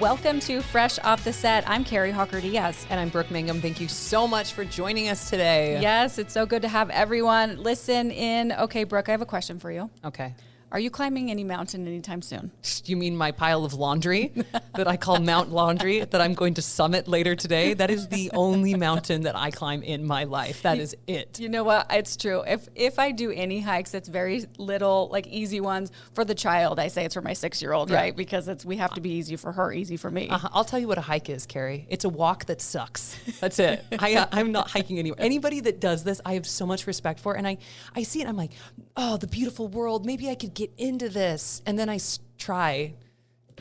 Welcome to Fresh Off the Set. I'm Kari Hawker-Diaz. And I'm Brooke Mangum. Thank you so much for joining us today. Yes, it's so good to have everyone listen in. Okay, Brooke, I have a question for you. Okay. Are you climbing any mountain anytime soon? You mean my pile of laundry that I call Mount Laundry that I'm going to summit later today? That is the only mountain that I climb in my life. That is it. You know what? It's true. If I do any hikes, it's very little, like easy ones for the child. I say it's for my 6-year-old, right? Because we have to be easy for her, easy for me. I'll tell you what a hike is, Kari. It's a walk that sucks. That's it. I'm not hiking anywhere. Anybody that does this, I have so much respect for. And I see it. I'm like, oh, the beautiful world. Maybe I could get into this. And then I try.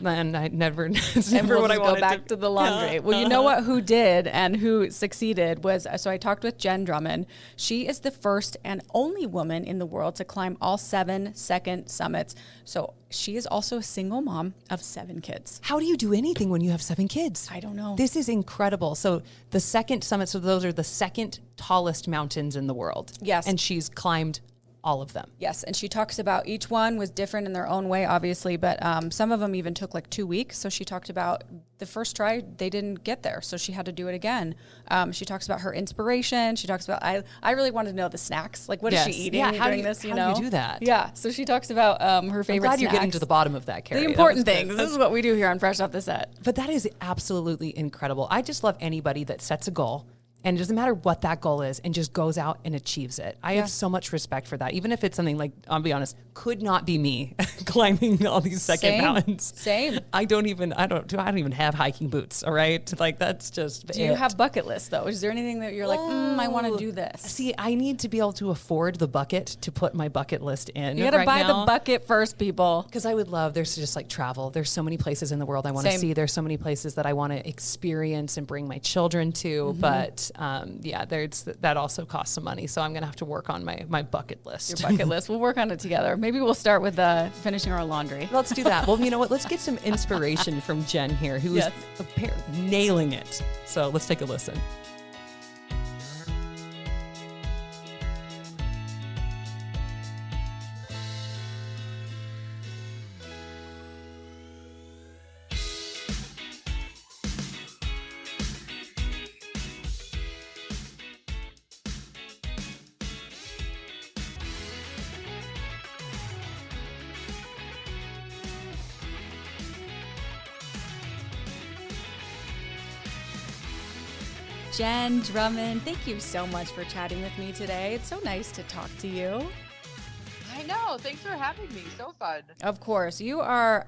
And I never, it's never we'll what I want to go back to the laundry. Well, you know what? Who did and who succeeded was, so I talked with Jenn Drummond. She is the first and only woman in the world to climb all 7 second summits. So she is also a single mom of 7 kids. How do you do anything when you have 7 kids? I don't know. This is incredible. So the second summit, so those are the second tallest mountains in the world. Yes. And she's climbed all of them. Yes, and she talks about each one was different in their own way, obviously, but some of them even took like 2 weeks. So she talked about the first try, they didn't get there, so she had to do it again. She talks about her inspiration. She talks about, I really wanted to know the snacks. Like, what is she eating during this, you know? How do you do that? Yeah, so she talks about her favorite I'm glad snacks. you're getting to the bottom of that, Kari. The important things. This is what we do here on Fresh Off the Set. But that is absolutely incredible. I just love anybody that sets a goal. And it doesn't matter what that goal is and just goes out and achieves it. I have so much respect for that. Even if it's something like, I'll be honest, could not be me climbing all these second mountains. Same. I don't even have hiking boots. All right. Like that's just Do you have bucket lists though? Is there anything that you're like, I want to do this? See, I need to be able to afford the bucket to put my bucket list in. You got to buy the bucket first, people. Because I would love, there's just like travel. There's so many places in the world I want to see. There's so many places that I want to experience and bring my children to. But that also costs some money. So I'm going to have to work on my bucket list. Your bucket list. We'll work on it together. Maybe we'll start with finishing our laundry. Let's do that. Well, you know what? Let's get some inspiration from Jenn here, who is nailing it. So let's take a listen. Jenn Drummond, thank you so much for chatting with me today. It's so nice to talk to you. I know. Thanks for having me. So fun. Of course. You are,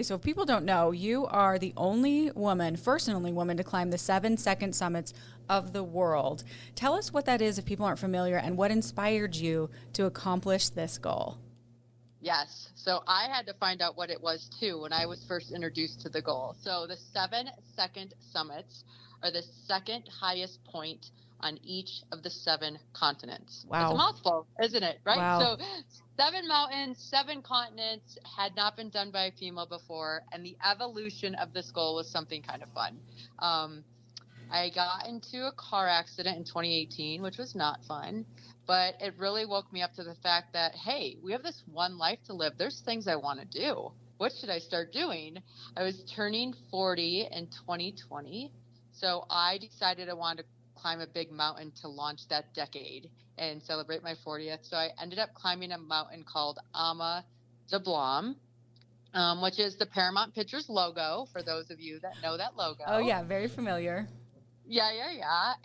so if people don't know, you are the only woman, first and only woman to climb the 7 second summits of the world. Tell us what that is if people aren't familiar and what inspired you to accomplish this goal. Yes. So I had to find out what it was too when I was first introduced to the goal. So the 7 second summits are the second highest point on each of the 7 continents. Wow. It's a mouthful, isn't it? Right? Wow. So 7 mountains, 7 continents had not been done by a female before. And the evolution of this goal was something kind of fun. I got into a car accident in 2018, which was not fun. But it really woke me up to the fact that, hey, we have this one life to live. There's things I want to do. What should I start doing? I was turning 40 in 2020. So I decided I wanted to climb a big mountain to launch that decade and celebrate my 40th. So I ended up climbing a mountain called Ama de Blanc, which is the Paramount Pictures logo, for those of you that know that logo. Oh, yeah, very familiar. Yeah.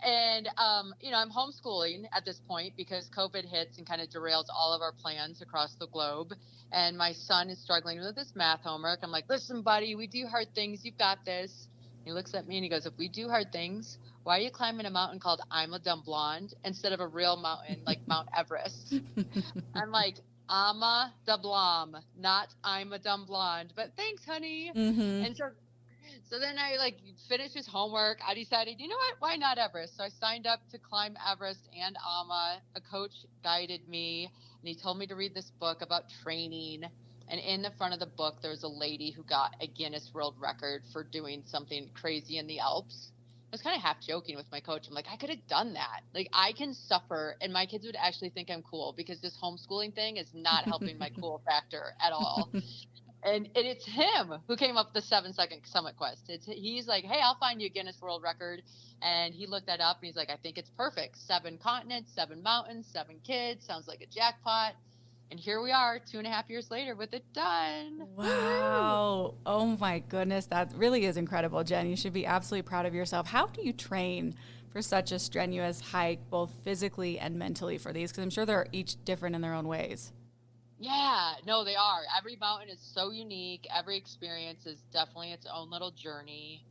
And, I'm homeschooling at this point because COVID hits and kind of derails all of our plans across the globe. And my son is struggling with this math homework. I'm like, listen, buddy, we do hard things. You've got this. He looks at me and he goes, if we do hard things, why are you climbing a mountain called I'm a Dumb Blonde instead of a real mountain like Mount Everest? I'm like, Ama de Blanc, not I'm a Dumb Blonde. But thanks, honey. Mm-hmm. And so then I finished his homework. I decided, you know what? Why not Everest? So I signed up to climb Everest and Ama. A coach guided me and he told me to read this book about training. And in the front of the book, there's a lady who got a Guinness World Record for doing something crazy in the Alps. I was kind of half joking with my coach. I'm like, I could have done that. Like, I can suffer, and my kids would actually think I'm cool because this homeschooling thing is not helping my cool factor at all. And it's him who came up with the 7-second summit quest. He's like, hey, I'll find you a Guinness World Record. And he looked that up and he's like, I think it's perfect. 7 continents, 7 mountains, 7 kids. Sounds like a jackpot. And here we are 2.5 years later with it done. Wow. Oh my goodness. That really is incredible, Jenn. You should be absolutely proud of yourself. How do you train for such a strenuous hike, both physically and mentally for these? Because I'm sure they're each different in their own ways. Yeah, no, they are. Every mountain is so unique. Every experience is definitely its own little journey.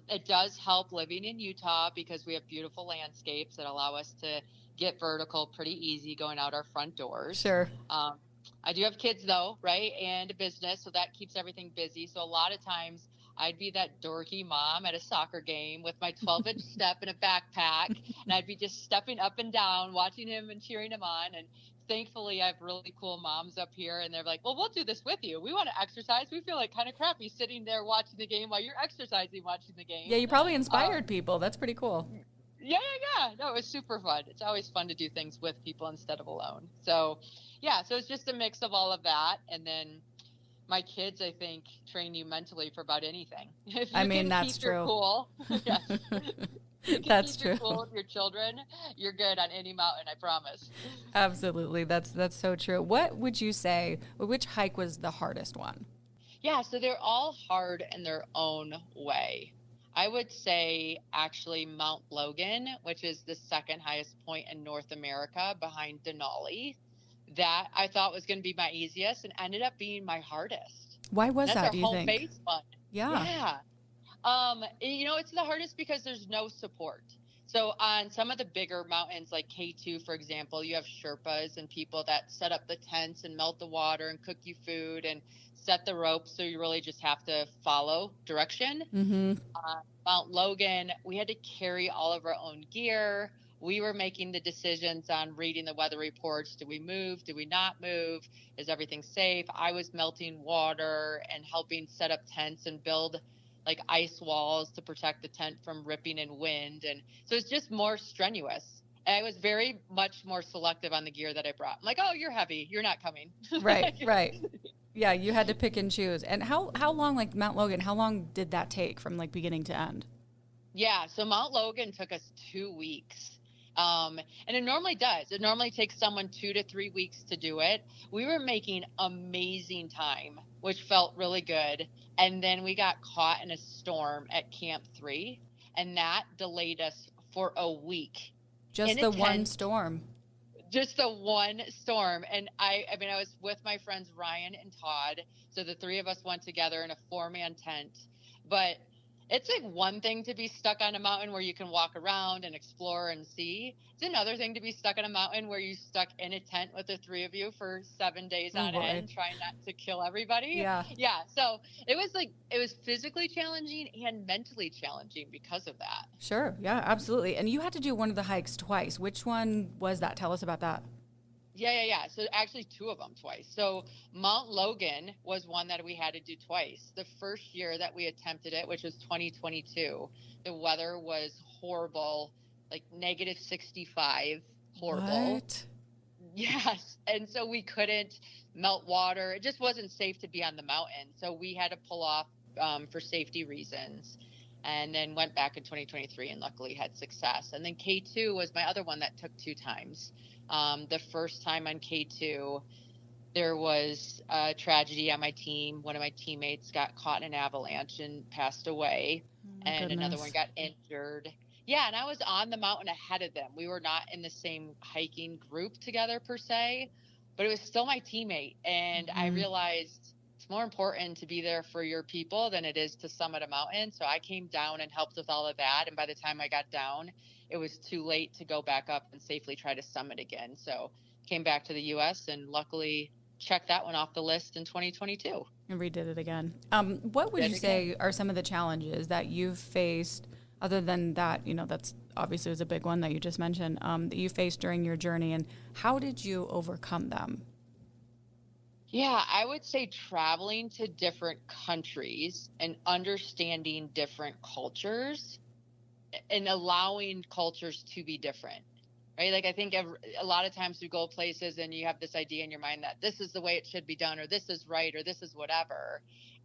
It does help living in Utah because we have beautiful landscapes that allow us to get vertical pretty easy going out our front doors. Sure. I do have kids though, right? And a business, so that keeps everything busy. So a lot of times I'd be that dorky mom at a soccer game with my 12-inch step and a backpack, and I'd be just stepping up and down, watching him and cheering him on. And thankfully, I have really cool moms up here, and they're like, well, we'll do this with you. We want to exercise. We feel like kind of crappy sitting there watching the game while you're exercising watching the game. Yeah, you probably inspired people. That's pretty cool. Yeah. No, it was super fun. It's always fun to do things with people instead of alone. So, yeah, so it's just a mix of all of that. And then my kids, I think, train you mentally for about anything. If you can that's keep your true. cool, yes. That's keep your true. cool with your children, you're good on any mountain, I promise. Absolutely. That's so true. What would you say, which hike was the hardest one? Yeah, so they're all hard in their own way. I would say actually Mount Logan, which is the second highest point in North America behind Denali. That I thought was going to be my easiest and ended up being my hardest. Why was That's that, our do you home think? base one. Yeah. It's the hardest because there's no support. So on some of the bigger mountains like K2, for example, you have Sherpas and people that set up the tents and melt the water and cook you food and set the ropes. So you really just have to follow direction. Mm-hmm. Mount Logan, we had to carry all of our own gear. We were making the decisions on reading the weather reports. Do we move? Do we not move? Is everything safe? I was melting water and helping set up tents and build like ice walls to protect the tent from ripping in wind. And so it's just more strenuous. And I was very much more selective on the gear that I brought. I'm like, oh, you're heavy. You're not coming. Right. Yeah, you had to pick and choose. And how long, like Mount Logan, how long did that take from like beginning to end? Yeah, so Mount Logan took us 2 weeks. And it normally does. It normally takes someone 2 to 3 weeks to do it. We were making amazing time, which felt really good. And then we got caught in a storm at Camp 3, and that delayed us for a week. Just the one storm. Just the one storm. And I was with my friends Ryan and Todd. So the 3 of us went together in a 4-man tent. But it's like one thing to be stuck on a mountain where you can walk around and explore and see. It's another thing to be stuck on a mountain where you're stuck in a tent with the 3 of you for 7 days on end, trying not to kill everybody. Yeah. So it was physically challenging and mentally challenging because of that. Sure. Yeah, absolutely. And you had to do one of the hikes twice. Which one was that? Tell us about that. Yeah. So actually 2 of them twice. So Mount Logan was one that we had to do twice. The first year that we attempted it, which was 2022, the weather was horrible, like negative 65, horrible. What? Yes. And so we couldn't melt water. It just wasn't safe to be on the mountain. So we had to pull off for safety reasons, and then went back in 2023 and luckily had success. And then K2 was my other one that took 2 times. The first time on K2, there was a tragedy on my team. One of my teammates got caught in an avalanche and passed away, and another one got injured. Yeah, and I was on the mountain ahead of them. We were not in the same hiking group together per se, but it was still my teammate. And I realized it's more important to be there for your people than it is to summit a mountain. So I came down and helped with all of that. And by the time I got down, it was too late to go back up and safely try to summit again. So came back to the U.S. and luckily checked that one off the list in 2022. And redid it again. What would you say are some of the challenges that you've faced, other than that, that's obviously was a big one that you just mentioned, that you faced during your journey, and how did you overcome them? Yeah, I would say traveling to different countries and understanding different cultures and allowing cultures to be different. right? Like I think a lot of times we go places and you have this idea in your mind that this is the way it should be done, or this is right, or this is whatever.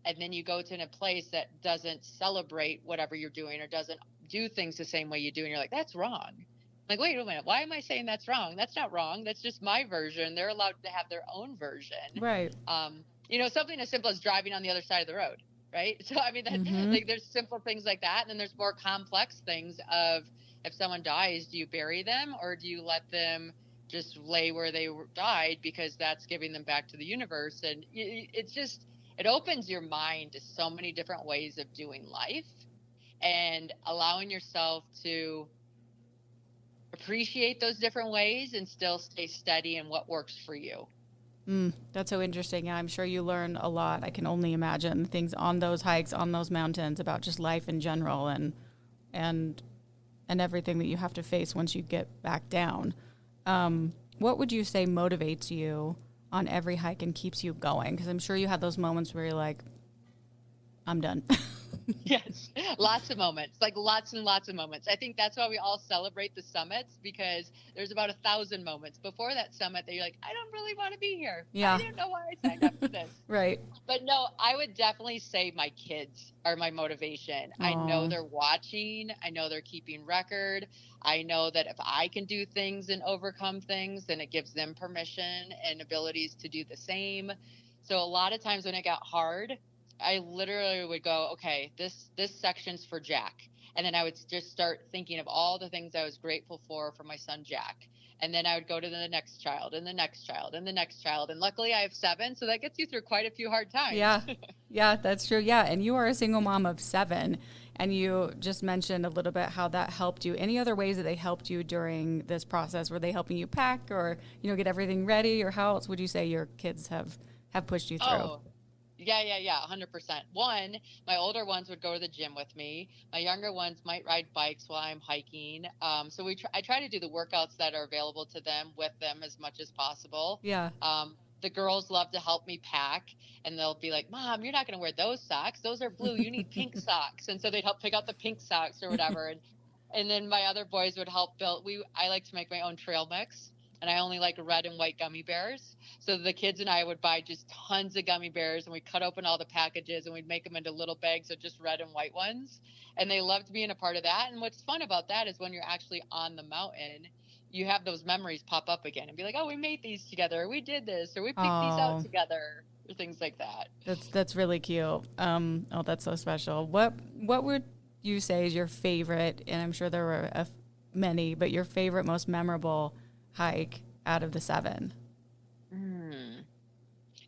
And then you go to a place that doesn't celebrate whatever you're doing or doesn't do things the same way you do. And you're like, that's wrong. Like, wait a minute, why am I saying that's wrong? That's not wrong. That's just my version. They're allowed to have their own version. Right. Something as simple as driving on the other side of the road. Right. So, I mean, like there's simple things like that. And then there's more complex things of if someone dies, do you bury them or do you let them just lay where they died because that's giving them back to the universe? And it opens your mind to so many different ways of doing life and allowing yourself to appreciate those different ways and still stay steady in what works for you. That's so interesting. I'm sure you learn a lot. I can only imagine things on those hikes, on those mountains, about just life in general and everything that you have to face once you get back down. What would you say motivates you on every hike and keeps you going? Because I'm sure you had those moments where you're like, I'm done. Yes, lots of moments, like lots and lots of moments. I think that's why we all celebrate the summits, because there's about 1,000 moments before that summit that you're like, I don't really want to be here. Yeah. I didn't know why I signed up for this. Right. But no, I would definitely say my kids are my motivation. Aww. I know they're watching. I know they're keeping record. I know that if I can do things and overcome things, then it gives them permission and abilities to do the same. So a lot of times when it got hard, I literally would go, okay, this section's for Jack. And then I would just start thinking of all the things I was grateful for my son, Jack. And then I would go to the next child and the next child and the next child. And luckily I have 7. So that gets you through quite a few hard times. Yeah. Yeah, that's true. Yeah. And you are a single mom of 7. And you just mentioned a little bit how that helped you. Any other ways that they helped you during this process? Were they helping you pack or, get everything ready? Or how else would you say your kids have pushed you through? Oh. Yeah, 100%. One, my older ones would go to the gym with me. My younger ones might ride bikes while I'm hiking. So I try to do the workouts that are available to them with them as much as possible. Yeah. The girls love to help me pack, and they'll be like, Mom, you're not going to wear those socks. Those are blue. You need pink socks. And so they'd help pick out the pink socks or whatever. And then my other boys would help build. I like to make my own trail mix. And I only like red and white gummy bears. So the kids and I would buy just tons of gummy bears, and we'd cut open all the packages and we'd make them into little bags of just red and white ones. And they loved being a part of that. And what's fun about that is when you're actually on the mountain, you have those memories pop up again and be like, oh, we made these together. Or we did this, or we picked these out together, or things like that. That's really cute. That's so special. What would you say is your favorite, and I'm sure there were many, but your favorite, most memorable hike out of the 7?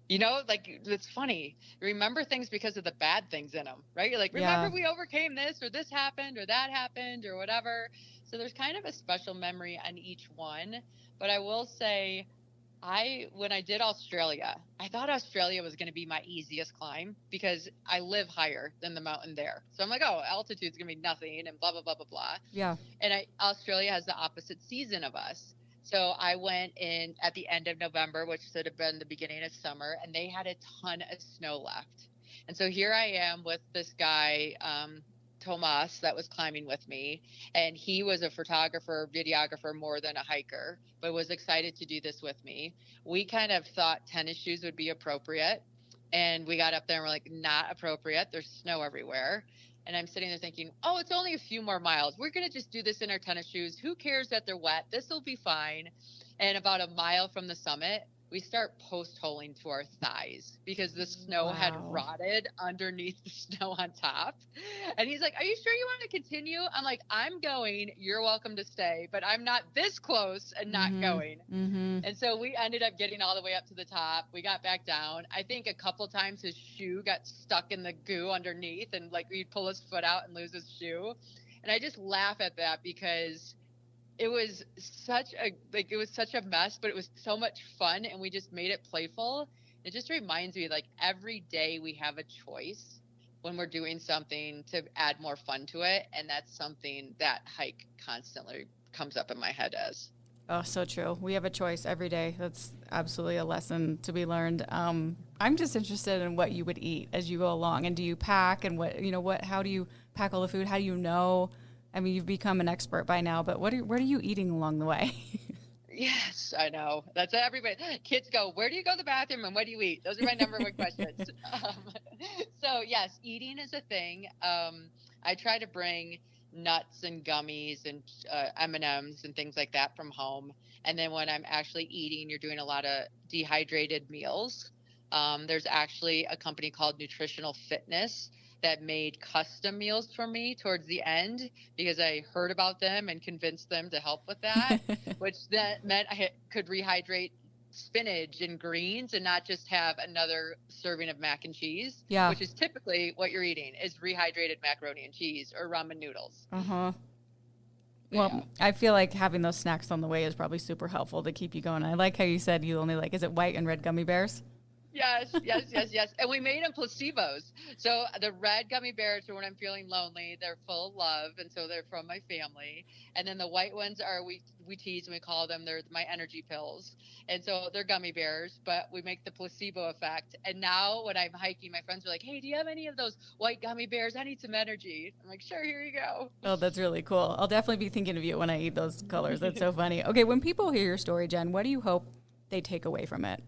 It's funny. You remember things because of the bad things in them, right? You're like, remember we overcame this, or this happened, or that happened, or whatever. So there's kind of a special memory on each one. But I will say, when I did Australia, I thought Australia was going to be my easiest climb because I live higher than the mountain there. So I'm like, oh, altitude's going to be nothing and blah, blah, blah, blah, blah. Yeah. And Australia has the opposite season of us. So I went in at the end of November, which should have been the beginning of summer, and they had a ton of snow left. And so here I am with this guy, Tomas, that was climbing with me. And he was a photographer, videographer more than a hiker, but was excited to do this with me. We kind of thought tennis shoes would be appropriate. And we got up there and we're like, not appropriate. There's snow everywhere. And I'm sitting there thinking, oh, it's only a few more miles. We're going to just do this in our tennis shoes. Who cares that they're wet? This will be fine. And about a mile from the summit, we start post-holing to our thighs because the snow had rotted underneath the snow on top. And he's like, are you sure you want to continue? I'm like, I'm going. You're welcome to stay. But I'm not this close and not going. Mm-hmm. And so we ended up getting all the way up to the top. We got back down. I think a couple times his shoe got stuck in the goo underneath, and we'd pull his foot out and lose his shoe. And I just laugh at that because it was such a mess, but it was so much fun, and we just made it playful. It just reminds me, every day we have a choice when we're doing something to add more fun to it, and that's something that hike constantly comes up in my head as. Oh, so true. We have a choice every day. That's absolutely a lesson to be learned. I'm just interested in what you would eat as you go along, and do you pack, and how do you pack all the food? How do you know I mean, you've become an expert by now, but what are you eating along the way? Yes, I know. That's everybody. Kids go, where do you go to the bathroom and what do you eat? Those are my number one questions. So yes, eating is a thing. I try to bring nuts and gummies and M&Ms and things like that from home. And then when I'm actually eating, you're doing a lot of dehydrated meals. There's actually a company called Nutritional Fitness that made custom meals for me towards the end because I heard about them and convinced them to help with that, which that meant I could rehydrate spinach and greens and not just have another serving of mac and cheese, which is typically what you're eating is rehydrated macaroni and cheese or ramen noodles. Uh-huh. Well, I feel like having those snacks on the way is probably super helpful to keep you going. I like how you said you only like, is it white and red gummy bears? Yes. And we made them placebos. So the red gummy bears are when I'm feeling lonely. They're full of love, and so they're from my family. And then the white ones are, we tease and we call them, they're my energy pills. And so they're gummy bears, but we make the placebo effect. And now when I'm hiking, my friends are like, hey, do you have any of those white gummy bears? I need some energy. I'm like, sure, here you go. Oh, that's really cool. I'll definitely be thinking of you when I eat those colors. That's so funny. Okay, when people hear your story, Jenn, what do you hope they take away from it?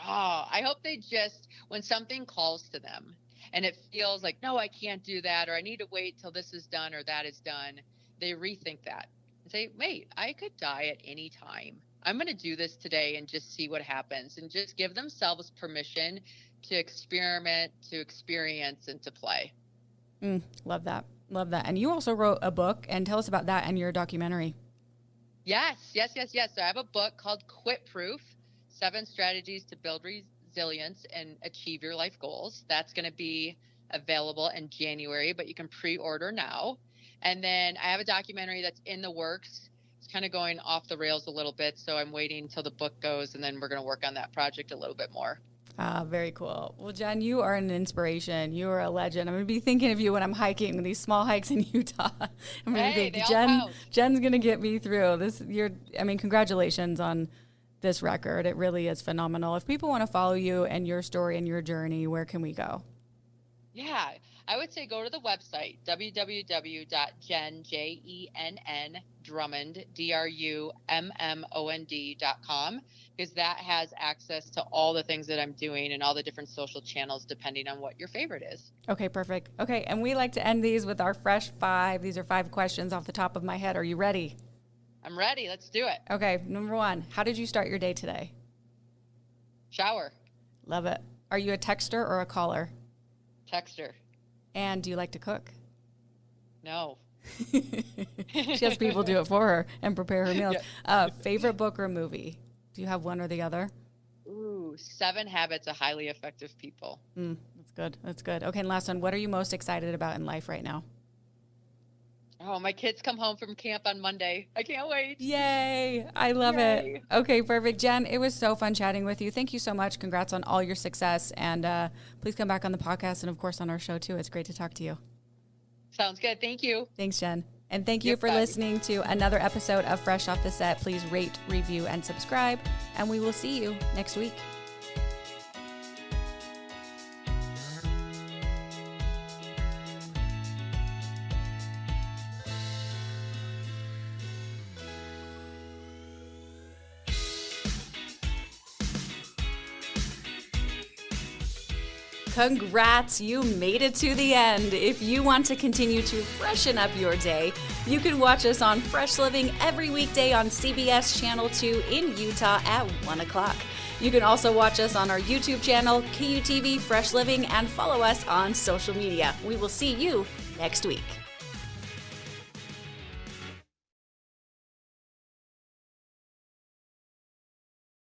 Oh, I hope they just, when something calls to them and it feels like, no, I can't do that, or I need to wait till this is done or that is done, they rethink that and say, wait, I could die at any time. I'm going to do this today and just see what happens, and just give themselves permission to experiment, to experience, and to play. Love that. Love that. And you also wrote a book, and tell us about that and your documentary. Yes. So I have a book called Quit Proof: 7 Strategies to Build Resilience and Achieve Your Life Goals. That's going to be available in January, but you can pre-order now. And then I have a documentary that's in the works. It's kind of going off the rails a little bit, so I'm waiting until the book goes, and then we're going to work on that project a little bit more. Very cool. Well, Jenn, you are an inspiration. You are a legend. I'm going to be thinking of you when I'm hiking these small hikes in Utah. I'm going to think, Jenn's going to get me through this. Congratulations on this record. It really is phenomenal. If people want to follow you and your story and your journey, where can we go? Yeah, I would say go to the website, www.Drummond, DRUMMOND.com, because that has access to all the things that I'm doing and all the different social channels, depending on what your favorite is. Okay, perfect. Okay, and we like to end these with our fresh 5. These are 5 questions off the top of my head. Are you ready? I'm ready. Let's do it. Okay, number 1, how did you start your day today? Shower. Love it. Are you a texter or a caller? Texter. And do you like to cook? No. She has people do it for her and prepare her meals. Yeah. Favorite book or movie? Do you have one or the other? Ooh, 7 Habits of Highly Effective People. That's good. That's good. Okay, and last one. What are you most excited about in life right now? Oh, my kids come home from camp on Monday. I can't wait. Yay. I love it. Okay, perfect. Jenn, it was so fun chatting with you. Thank you so much. Congrats on all your success. And please come back on the podcast and, of course, on our show, too. It's great to talk to you. Sounds good. Thank you. Thanks, Jenn. And thank you for listening to another episode of Fresh Off the Set. Please rate, review, and subscribe. And we will see you next week. Congrats, you made it to the end. If you want to continue to freshen up your day, you can watch us on Fresh Living every weekday on CBS Channel 2 in Utah at 1 o'clock. You can also watch us on our YouTube channel, KUTV Fresh Living, and follow us on social media. We will see you next week.